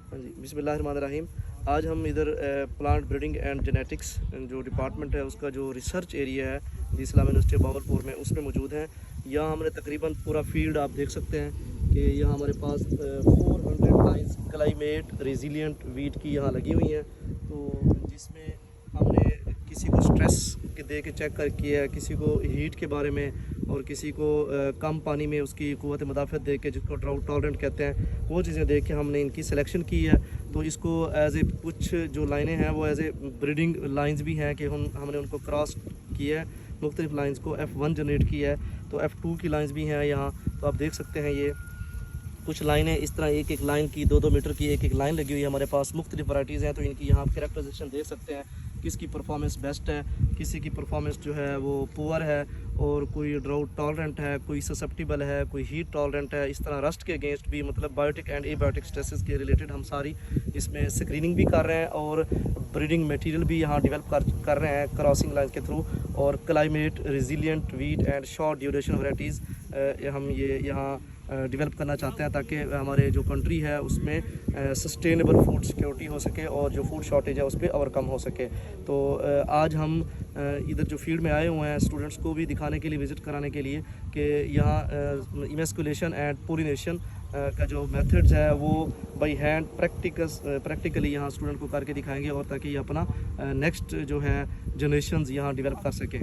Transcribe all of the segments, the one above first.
हाँ जी, बिस्मिल्लाहिर्रहमानिर्रहीम। आज हम इधर प्लांट ब्रीडिंग एंड जेनेटिक्स जो डिपार्टमेंट है उसका जो रिसर्च एरिया है दी इस्लाम यूनिवर्सिटी भावलपुर में, उसमें मौजूद हैं। यहाँ हमने तकरीबन पूरा फील्ड आप देख सकते हैं कि यहाँ हमारे पास 400 लाइन्स क्लाइमेट रेजिलिएंट वीट की यहाँ लगी हुई हैं। तो जिसमें हमने किसी को स्ट्रेस के दे के चेक कर किया है, किसी को हीट के बारे में, और किसी को कम पानी में उसकी क़ुव्वत मुदाफ़त देख के, जिसको ड्राउट टॉलरेंट कहते हैं, वो चीज़ें देख के हमने इनकी सिलेक्शन की है। तो इसको एज ए कुछ जो लाइनें हैं वो एज ए ब्रीडिंग लाइंस भी हैं कि हमने उनको क्रॉस किया है, मुख्तलिफ लाइंस को F1 जनरेट किया है। तो F2 की लाइंस भी हैं यहाँ। तो आप देख सकते हैं ये कुछ लाइनें इस तरह एक एक लाइन की 2-2 मीटर की एक एक लाइन लगी हुई है। हमारे पास मुख्तलिफ वैराइटीज़ हैं, तो इनकी यहाँ कैरेक्टराइजेशन देख सकते हैं, किसकी परफॉर्मेंस बेस्ट है, किसी की परफॉर्मेंस जो है वो पुअर है, और कोई ड्राउट टॉलरेंट है, कोई ससेप्टिबल है, कोई हीट टॉलरेंट है। इस तरह रस्ट के अगेंस्ट भी, मतलब बायोटिक एंड एबायोटिक स्ट्रेसेस के रिलेटेड हम सारी इसमें स्क्रीनिंग भी कर रहे हैं और ब्रीडिंग मटेरियल भी यहाँ डेवलप कर रहे हैं क्रॉसिंग लाइन के थ्रू। और climate resilient wheat and short duration varieties हम ये यहाँ डेवलप करना चाहते हैं, ताकि हमारे जो कंट्री है उसमें सस्टेनेबल फूड सिक्योरिटी हो सके और जो फूड शॉर्टेज है उस पर ओवरकम हो सके। तो आज हम इधर जो फील्ड में आए हुए हैं स्टूडेंट्स को भी दिखाने के लिए, विज़िट कराने के लिए कि यहाँ इमेस्कुलेशन एंड पोलिनेशन का जो मेथड्स है वो बाई हैंड प्रैक्टिकली यहाँ स्टूडेंट को करके दिखाएंगे, और ताकि ये अपना नेक्स्ट जो है जनरेशन्स यहाँ डेवलप कर सकें।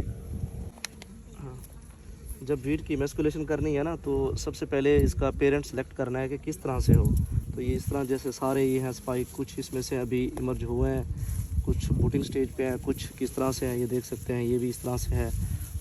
जब ब्रीड की इमेस्कुलेशन करनी है ना, तो सबसे पहले इसका पेरेंट सेलेक्ट करना है कि किस तरह से हो। तो ये इस तरह जैसे सारे ये हैं स्पाइक, कुछ इसमें से अभी इमर्ज हुए हैं, कुछ बूटिंग स्टेज पे हैं, कुछ किस तरह से हैं ये देख सकते हैं, ये भी इस तरह से है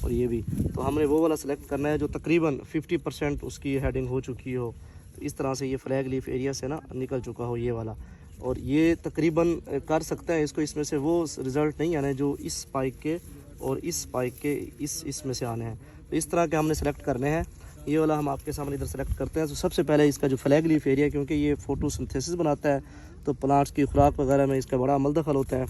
और ये भी। तो हमने वो वाला सेलेक्ट करना है जो तकरीबन 50% उसकी हेडिंग हो चुकी हो। तो इस तरह से ये फ्लैग लीफ एरिया से ना निकल चुका हो ये वाला, और ये तकरीबन कर सकता है इसको, इसमें से वो रिज़ल्ट नहीं आने जो इस स्पाइक के और इस स्पाइक के इसमें से आने हैं। तो इस तरह के हमने सेलेक्ट करने हैं। ये वाला हम आपके सामने इधर सेलेक्ट करते हैं। तो सबसे पहले इसका जो फ्लैग लीफ एरिया, क्योंकि ये फोटोसिंथेसिस बनाता है तो प्लांट्स की खुराक वगैरह में इसका बड़ा अमल दखल होता है।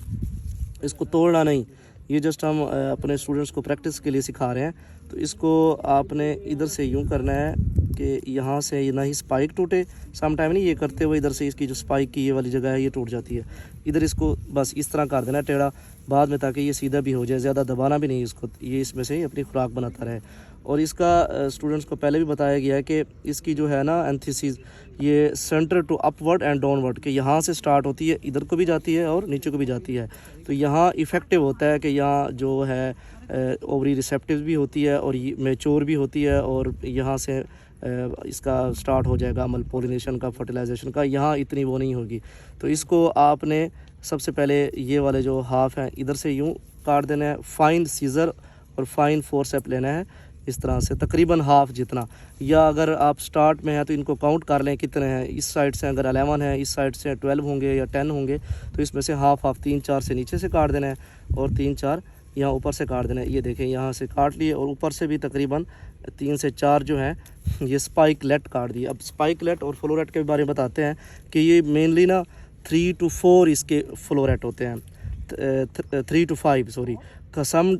इसको तोड़ना नहीं, ये जस्ट हम अपने स्टूडेंट्स को प्रैक्टिस के लिए सिखा रहे हैं। तो इसको आपने इधर से यूँ करना है कि यहाँ से ये ना ही स्पाइक टूटे, सम टाइम नहीं ये करते हुए इधर से इसकी जो स्पाइक की ये वाली जगह है ये टूट जाती है। इधर इसको बस इस तरह कर देना टेढ़ा बाद में, ताकि ये सीधा भी हो जाए, ज़्यादा दबाना भी नहीं इसको, ये इसमें से अपनी खुराक बनाता रहे। और इसका स्टूडेंट्स को पहले भी बताया गया है कि इसकी जो है ना एंथीसिस, ये centre to upward and downward, कि यहाँ से स्टार्ट होती है, इधर को भी जाती है और नीचे को भी जाती है। तो यहाँ इफ़ेक्टिव होता है कि यहाँ जो है ओवरी रिसेप्टिव भी होती है और मैच्योर भी होती है, और यहाँ से इसका स्टार्ट हो जाएगा अमल पोलिनेशन का, फर्टिलाइजेशन का। यहाँ इतनी वो नहीं होगी। तो इसको आपने सबसे पहले ये वाले जो हाफ हैं इधर से यूँ काट देना है, फाइन सीज़र और फाइन फोर्सेप लेना है इस तरह से, तकरीबन हाफ जितना। या अगर आप स्टार्ट में हैं तो इनको काउंट कर लें कितने हैं। इस साइड से अगर 11 है, इस साइड से 12 होंगे या 10 होंगे, तो इसमें से हाफ 3-4 से नीचे से काट देना है और 3-4 यहाँ ऊपर से काट देना है। ये देखें यहाँ से काट लिए, और ऊपर से भी तकरीबन 3 से 4 जो हैं ये स्पाइकलेट काट दिए। अब स्पाइकलेट और फ्लोरेट के बारे में बताते हैं कि ये मेनली ना 3 to 4 इसके फ्लोरेट होते हैं, 3 to 5 सॉरी। सम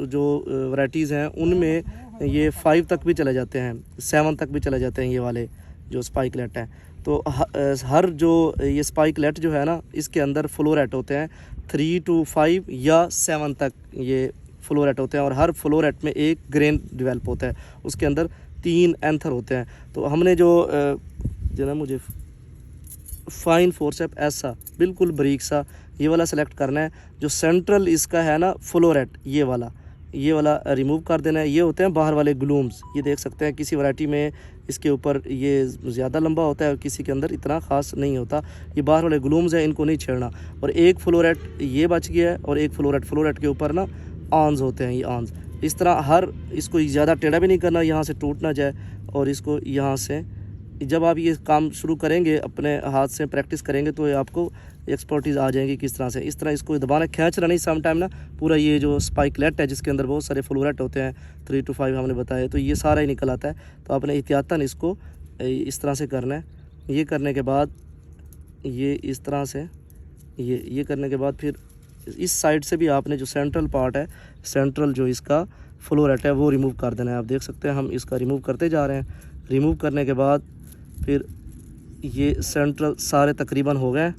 जो वैराइटीज़ हैं उनमें ये 5 तक भी चले जाते हैं, 7 तक भी चले जाते हैं ये वाले जो स्पाइकलेट हैं। तो हर जो ये स्पाइकलेट जो है ना, इसके अंदर फ्लोरेट होते हैं 3 to 5 या 7 तक ये फ्लोरेट होते हैं, और हर फ्लोरेट में एक ग्रेन डेवलप होता है, उसके अंदर 3 एंथर होते हैं। तो हमने जो ना मुझे फाइन फोर्सेप ऐसा बिल्कुल बारीक सा ये वाला सेलेक्ट करना है। जो सेंट्रल इसका है ना फ्लोरेट, ये वाला रिमूव कर देना है। ये होते हैं बाहर वाले ग्लूम्स, ये देख सकते हैं किसी वैरायटी में इसके ऊपर ये ज़्यादा लंबा होता है और किसी के अंदर इतना ख़ास नहीं होता। ये बाहर वाले ग्लूम्स हैं, इनको नहीं छेड़ना। और एक फ्लोरेट ये बच गया है, और एक फ्लोरेट के ऊपर ना ऑन्स होते हैं, ये ऑन्स। इस तरह हर इसको ज़्यादा टेढ़ा भी नहीं करना, यहाँ से टूट ना जाए। और इसको यहाँ से जब आप ये काम शुरू करेंगे, अपने हाथ से प्रैक्टिस करेंगे, तो आपको एक्सपर्टीज़ आ जाएंगी किस तरह से। इस तरह इसको दबाना, खींचना नहीं सम टाइम ना पूरा। ये जो स्पाइकलेट है जिसके अंदर बहुत सारे फ्लोरेट होते हैं 3 to 5 हमने बताया, तो ये सारा ही निकल आता है। तो आपने एहतियातन इसको इस तरह से करना है। ये करने के बाद ये इस तरह से ये करने के बाद फिर इस साइड से भी आपने जो सेंट्रल पार्ट है, सेंट्रल जो इसका फ्लोरेट है वो रिमूव कर देना है। आप देख सकते हैं हम इसका रिमूव करते जा रहे हैं। रिमूव करने के बाद फिर ये सेंट्रल सारे तकरीबन हो गए।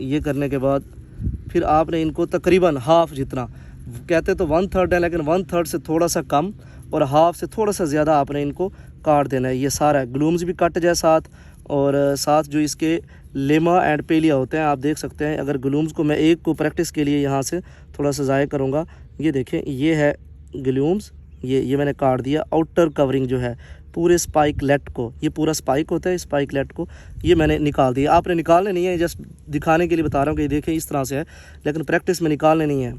ये करने के बाद फिर आपने इनको तकरीबन हाफ जितना, कहते तो 1/3 है लेकिन 1/3 से थोड़ा सा कम और हाफ से थोड़ा सा ज़्यादा आपने इनको काट देना है। ये सारा ग्लूम्स भी कट जाए साथ, और साथ जो इसके लेमा एंड पेलिया होते हैं, आप देख सकते हैं। अगर ग्लूम्स को मैं एक को प्रैक्टिस के लिए यहाँ से थोड़ा सा ज़ाया करूँगा। ये देखें, ये है ग्लूम्स, ये मैंने काट दिया। आउटर कवरिंग जो है पूरे स्पाइकलेट को, ये पूरा स्पाइक होता है, स्पाइकलेट को ये मैंने निकाल दिया। आपने निकालने नहीं है, जस्ट दिखाने के लिए बता रहा हूँ कि देखें इस तरह से है, लेकिन प्रैक्टिस में निकालने नहीं है।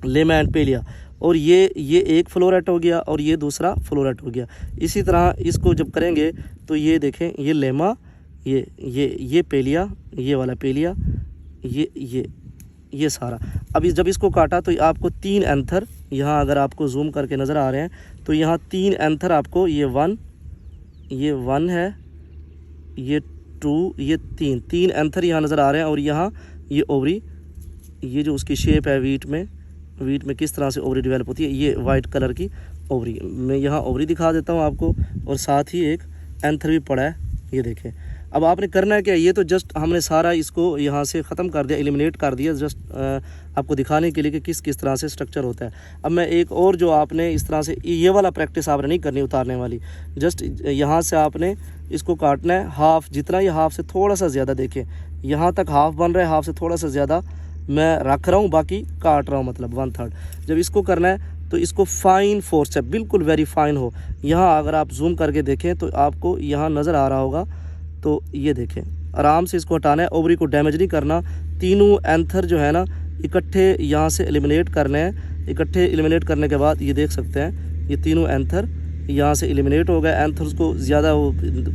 लेमा एंड पेलिया, और ये एक फ्लोरेट हो गया और ये दूसरा फ्लोरेट हो गया। इसी तरह इसको जब करेंगे तो ये देखें, ये लेमा, ये पेलिया, ये वाला पेलिया, ये सारा। अभी जब इसको काटा तो आपको 3 एंथर यहाँ, अगर आपको जूम करके नज़र आ रहे हैं तो यहाँ 3 एंथर आपको, ये 1 है, ये 2, ये 3 एंथर यहाँ नज़र आ रहे हैं। और यहाँ ये ओवरी, ये जो उसकी शेप है वीट में किस तरह से ओवरी डेवलप होती है, ये वाइट कलर की ओवरी। मैं यहाँ ओवरी दिखा देता हूँ आपको, और साथ ही एक एंथर भी पड़ा है, ये देखें। अब आपने करना है क्या, ये तो जस्ट हमने सारा इसको यहाँ से ख़त्म कर दिया, एलिमिनेट कर दिया, जस्ट आपको दिखाने के लिए कि किस तरह से स्ट्रक्चर होता है। अब मैं एक और जो आपने इस तरह से, ये वाला प्रैक्टिस आपने नहीं करनी उतारने वाली, जस्ट यहाँ से आपने इसको काटना है हाफ, जितना ये हाफ से थोड़ा सा ज़्यादा, देखें यहाँ तक हाफ बन रहा है, हाफ से थोड़ा सा ज़्यादा मैं रख रहा हूँ, बाकी काट रहा हूँ, मतलब 1/3। जब इसको करना है तो इसको फाइन फोर्स है, बिल्कुल वेरी फाइन हो। यहाँ अगर आप जूम करके देखें तो आपको यहाँ नज़र आ रहा होगा, तो ये देखें आराम से इसको हटाना है, ओवरी को डैमेज नहीं करना। तीनों एंथर जो है ना इकट्ठे यहाँ से एलिमिनेट करने हैं। इकट्ठे एलिमिनेट करने के बाद ये देख सकते हैं, ये तीनों एंथर यहाँ से एलिमिनेट हो गए। एंथर्स को ज़्यादा वो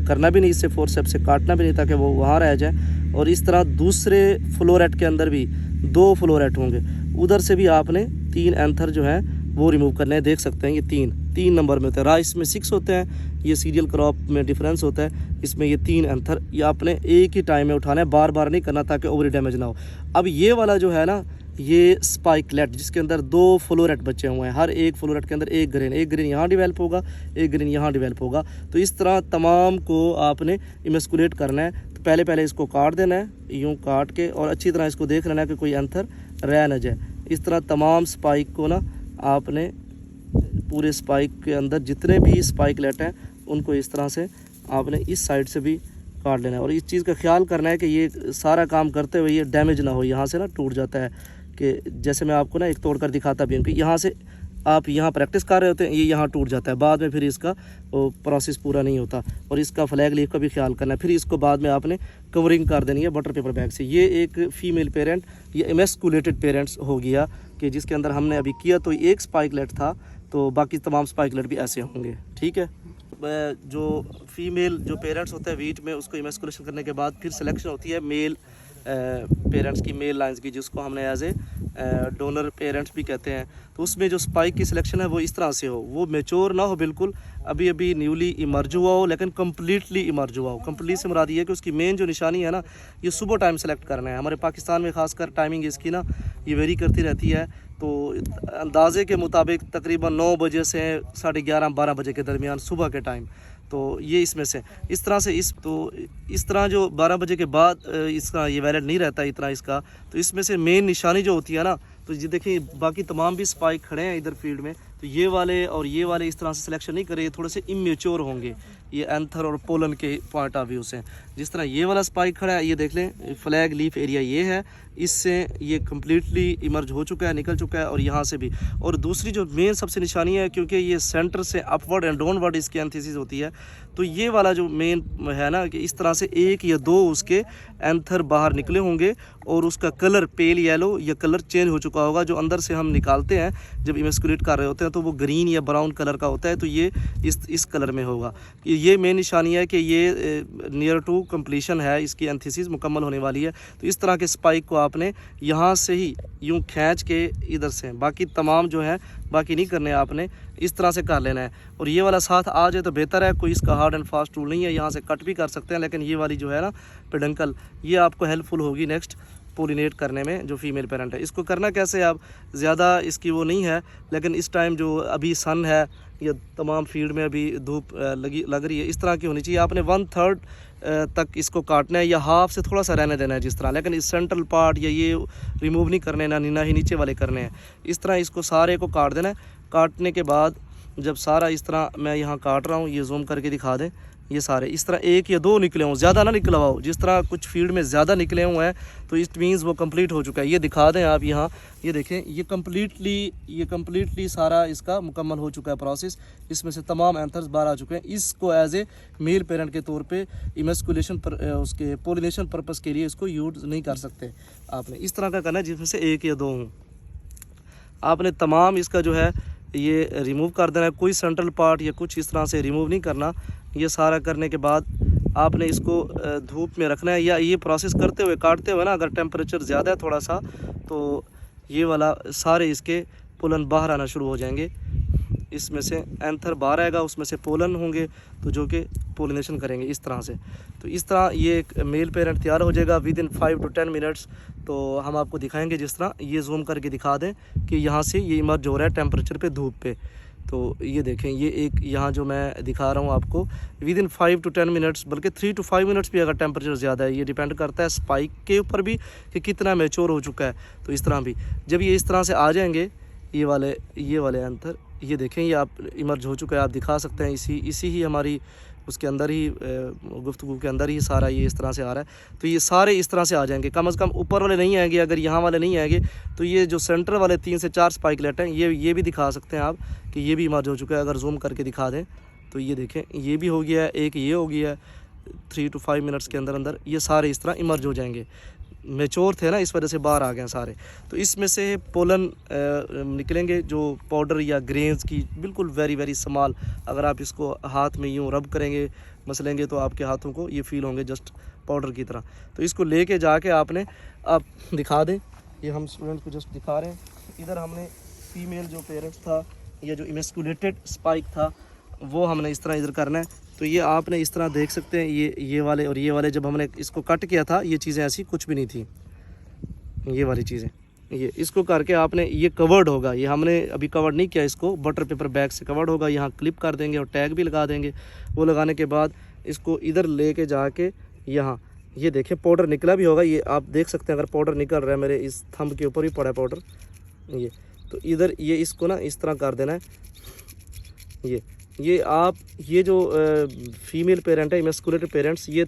करना भी नहीं, इससे फोर्सेप्स से काटना भी नहीं, ताकि वो वहाँ रह जाए। और इस तरह दूसरे फ्लोरेट के अंदर भी 2 फ्लोरेट होंगे, उधर से भी आपने 3 एंथर जो है वो रिमूव करने हैं। देख सकते हैं ये 3 नंबर में होते हैं, राइस में 6 होते हैं, ये सीरियल क्रॉप में डिफरेंस होता है। इसमें ये 3 एंथर ये आपने एक ही टाइम में उठाना है, बार बार नहीं करना, ताकि ओवरी डैमेज ना हो। अब ये वाला जो है ना, ये स्पाइकलेट जिसके अंदर 2 फ्लोरेट बचे हुए हैं, हर एक फ्लोरेट के अंदर एक ग्रेन यहाँ डेवलप होगा, एक ग्रेन यहाँ डेवलप होगा। तो इस तरह तमाम को आपने इमेस्कुलेट करना है। तो पहले इसको काट देना है, यूँ काट के, और अच्छी तरह इसको देख लेना है कि कोई एंथर रह ना जाए। इस तरह तमाम स्पाइक को ना आपने पूरे स्पाइक के अंदर जितने भी स्पाइकलेट हैं उनको इस तरह से आपने इस साइड से भी काट लेना है। और इस चीज़ का ख्याल करना है कि ये सारा काम करते हुए ये डैमेज ना हो, यहाँ से ना टूट जाता है, कि जैसे मैं आपको ना एक तोड़ कर दिखाता भी हूँ कि यहाँ से आप यहाँ प्रैक्टिस कर रहे होते हैं, ये यहाँ टूट जाता है, बाद में फिर इसका प्रोसेस पूरा नहीं होता। और इसका फ्लैग लीफ का भी ख्याल करना है। फिर इसको बाद में आपने कवरिंग कर देनी है बटर पेपर बैग से। ये एक फ़ीमेल पेरेंट, ये इमेस्कुलेटेड पेरेंट्स हो गया, कि जिसके अंदर हमने अभी किया तो एक स्पाइकलेट था, तो बाकी तमाम स्पाइकलेट भी ऐसे होंगे। ठीक है, जो फीमेल जो पेरेंट्स होते हैं वीट में, उसको इमेस्कुलेशन करने के बाद फिर सिलेक्शन होती है मेल पेरेंट्स की, मेल लाइन्स की, जिसको हमने एज ए डोनर पेरेंट्स भी कहते हैं। तो उसमें जो स्पाइक की सिलेक्शन है वो इस तरह से हो, वो मेच्योर ना हो, बिल्कुल अभी न्यूली इमर्ज हुआ हो, लेकिन कम्प्लीटली इमर्ज हुआ हो। कम्प्लीट से मुराद ये है कि उसकी मेन जो निशानी है ना, ये सुबह टाइम सेलेक्ट करना है। हमारे पाकिस्तान में खासकर टाइमिंग इसकी ना ये वेरी करती रहती है, तो अंदाजे के मुताबिक तकरीबन 9 बजे से 11:30-12 बजे के दरमियान सुबह के टाइम। तो ये इसमें से इस तरह से इस तरह जो 12 बजे के बाद इसका ये वैलिड नहीं रहता इतना इसका। तो इसमें से मेन निशानी जो होती है ना, तो ये देखिए बाकी तमाम भी स्पाइक खड़े हैं इधर फील्ड में, तो ये वाले और ये वाले इस तरह से सिलेक्शन नहीं करे, थोड़े से इमेच्योर होंगे ये एंथर और पोलन के पॉइंट ऑफ व्यू से। जिस तरह ये वाला स्पाइक खड़ा है, ये देख लें फ्लैग लीफ एरिया ये है, इससे ये कम्प्लीटली इमर्ज हो चुका है, निकल चुका है, और यहाँ से भी। और दूसरी जो मेन सबसे निशानी है, क्योंकि ये सेंटर से अपवर्ड एंड डाउनवर्ड इसकी एंथीसिस होती है, तो ये वाला जो मेन है ना, कि इस तरह से 1 या 2 उसके एंथर बाहर निकले होंगे, और उसका कलर पेल येलो या कलर चेंज हो चुका होगा। जो अंदर से हम निकालते हैं जब इमेस्कुलेट कर रहे होते हैं, तो वो ग्रीन या ब्राउन कलर का होता है, तो ये इस कलर में होगा। ये मेन निशानी है कि ये नियर टू कंप्लीशन है, इसकी एंथीसिस मुकम्मल होने वाली है। तो इस तरह के स्पाइक को आपने यहाँ से ही यूँ खींच के इधर से, बाकी तमाम जो है बाकी नहीं करने, आपने इस तरह से कर लेना है। और ये वाला साथ आ जाए तो बेहतर है, कोई इसका हार्ड एंड फास्ट टूल नहीं है, यहाँ से कट भी कर सकते हैं, लेकिन ये वाली जो है ना पेडंकल, ये आपको हेल्पफुल होगी नेक्स्ट पोलिनेट करने में। जो फीमेल पेरेंट है, इसको करना कैसे, आप ज़्यादा इसकी वो नहीं है, लेकिन इस टाइम जो अभी सन है या तमाम फील्ड में अभी धूप लग रही है, इस तरह की होनी चाहिए। आपने 1/3 तक इसको काटना है या हाफ से थोड़ा सा रहने देना है जिस तरह, लेकिन इस सेंट्रल पार्ट या ये रिमूव नहीं करने, ना ही नीचे वाले करने हैं। इस तरह इसको सारे को काट देना है। काटने के बाद जब सारा इस तरह मैं यहाँ काट रहा हूँ, ये जूम करके दिखा दें, ये सारे इस तरह 1 या 2 निकले हों, ज़्यादा ना निकला हो। जिस तरह कुछ फील्ड में ज़्यादा निकले हुए हैं तो इट मीन्स वो कंप्लीट हो चुका है। ये दिखा दें आप यहाँ, ये देखें, ये कम्प्लीटली सारा इसका मुकम्मल हो चुका है प्रोसेस। इसमें से तमाम एंथर्स बाहर आ चुके हैं। इसको एज ए मेल पेरेंट के तौर पे इमेस्कुलेशन पर उसके पोलिनेशन पर्पज़ के लिए इसको यूज़ नहीं कर सकते। आपने इस तरह का करना है जिसमें से 1 या 2 हों। आपने तमाम इसका जो है ये रिमूव कर देना है, कोई सेंट्रल पार्ट या कुछ इस तरह से रिमूव नहीं करना। ये सारा करने के बाद आपने इसको धूप में रखना है, या ये प्रोसेस करते हुए काटते हुए ना, अगर टेम्परेचर ज़्यादा है थोड़ा सा तो ये वाला सारे इसके पोलन बाहर आना शुरू हो जाएंगे। इसमें से एंथर बाहर आएगा, उसमें से पोलन होंगे तो जो कि पोलिनेशन करेंगे इस तरह से। तो इस तरह ये एक मेल पेरेंट तैयार हो जाएगा विद इन 5 to 10 मिनट्स। तो हम आपको दिखाएंगे जिस तरह, ये जूम करके दिखा दें कि यहाँ से ये इमर्ज हो रहा है टेम्परेचर पे, धूप पे। तो ये देखें, ये एक यहाँ जो मैं दिखा रहा हूँ आपको विद इन 5 to 10 मिनट्स, बल्कि 3 to 5 मिनट्स भी अगर टेम्परेचर ज़्यादा है। ये डिपेंड करता है स्पाइक के ऊपर भी कि कितना मैच्योर हो चुका है। तो इस तरह भी जब ये इस तरह से आ जाएंगे ये वाले एंथर, ये देखें ये आप इमर्ज हो चुका है, आप दिखा सकते हैं। इसी ही हमारी उसके अंदर ही गुफ्तगू के अंदर ही सारा ये इस तरह से आ रहा है। तो ये सारे इस तरह से आ जाएंगे, कम से कम ऊपर वाले नहीं आएंगे। अगर यहाँ वाले नहीं आएंगे तो ये जो सेंटर वाले 3 से 4 स्पाइकलेट हैं, ये भी दिखा सकते हैं आप कि ये भी इमर्ज हो चुका है। अगर जूम करके दिखा दें तो ये देखें, ये भी हो गया है, एक ये हो गया है। 3 to 5 मिनट्स के अंदर ये सारे इस तरह इमर्ज हो जाएंगे। मैच्योर थे ना, इस वजह से बाहर आ गए सारे। तो इसमें से पोलन निकलेंगे जो पाउडर या ग्रेन्स की, बिल्कुल वेरी स्मॉल। अगर आप इसको हाथ में यूँ रब करेंगे, मसलेंगे तो आपके हाथों को ये फील होंगे जस्ट पाउडर की तरह। तो इसको लेके जाके आप दिखा दें। ये हम स्टूडेंट को जस्ट दिखा रहे हैं। इधर हमने फीमेल जो पेरेंट्स था या जो इमेस्कुलेटेड स्पाइक था वो हमने इस तरह इधर करना है। तो ये आपने इस तरह देख सकते हैं, ये वाले और ये वाले, जब हमने इसको कट किया था ये चीज़ें ऐसी कुछ भी नहीं थी। ये वाली चीज़ें, ये इसको करके आपने, ये कवर्ड होगा, ये हमने अभी कवर्ड नहीं किया, इसको बटर पेपर बैग से कवर्ड होगा। यहाँ क्लिप कर देंगे और टैग भी लगा देंगे। वो लगाने के बाद इसको इधर लेके जाके यहाँ, ये देखें पाउडर निकला भी होगा, ये आप देख सकते हैं। अगर पाउडर निकल रहा है, मेरे इस थंब के ऊपर भी पड़ा है पाउडर, ये तो इधर ये इसको ना इस तरह कर देना है। ये आप ये जो फीमेल पेरेंट है, इमेस्कुलेटेड पेरेंट्स, ये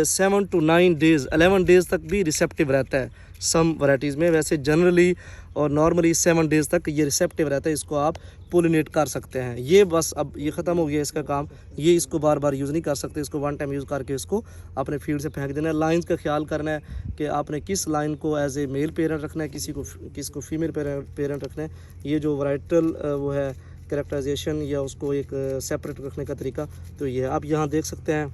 7 to 9 डेज़ 11 डेज़ तक भी रिसेप्टिव रहता है सम वैराइटीज़ में। वैसे जनरली और नॉर्मली 7 डेज़ तक ये रिसेप्टिव रहता है। इसको आप पोलिनेट कर सकते हैं। ये बस अब ये ख़त्म हो गया इसका काम। ये इसको बार बार यूज़ नहीं कर सकते। इसको 1 टाइम यूज़ करके इसको अपने फील्ड से फेंक देना है। लाइंस का ख्याल करना है कि आपने किस लाइन को एज ए मेल पेरेंट रखना है, किसको फीमेल पेरेंट रखना है। ये जो वैराइटल वो है कैरेक्टराइजेशन या उसको एक सेपरेट रखने का तरीका, तो ये आप यहाँ देख सकते हैं।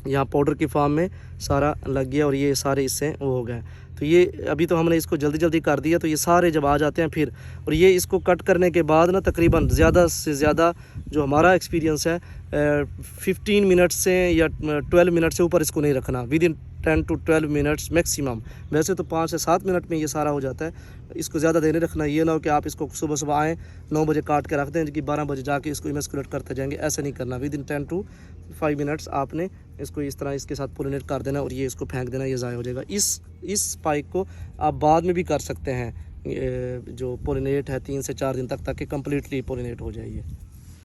यहाँ पाउडर की फॉर्म में सारा लग गया और ये सारे इससे वो हो गए। तो ये अभी तो हमने इसको जल्दी कर दिया। तो ये सारे जब आ जाते हैं फिर, और ये इसको कट करने के बाद ना तकरीबन ज़्यादा से ज़्यादा जो हमारा एक्सपीरियंस है 15 मिनट से या 12 मिनट से ऊपर इसको नहीं रखना, with in 10 to 12 minutes maximum. वैसे तो 5 से 7 मिनट में ये सारा हो जाता है। इसको ज़्यादा देर नहीं रखना। ये ना हो कि आप इसको सुबह आएँ 9 बजे काट के रख दें कि 12 बजे जाके इसको इमेस्कुलेट करते जाएंगे, ऐसा नहीं करना। विद इन 10 to 5 मिनट्स आपने इसको इस तरह इसके साथ पोलिनेट कर देना और ये इसको फेंक देना, ये ज़ाया हो जाएगा। इस स्पाइक को आप बाद में भी कर सकते हैं, जो पोलिनेट है 3 से 4 दिन तक, ताकि कम्प्लीटली पोलिनेट हो जाए ये।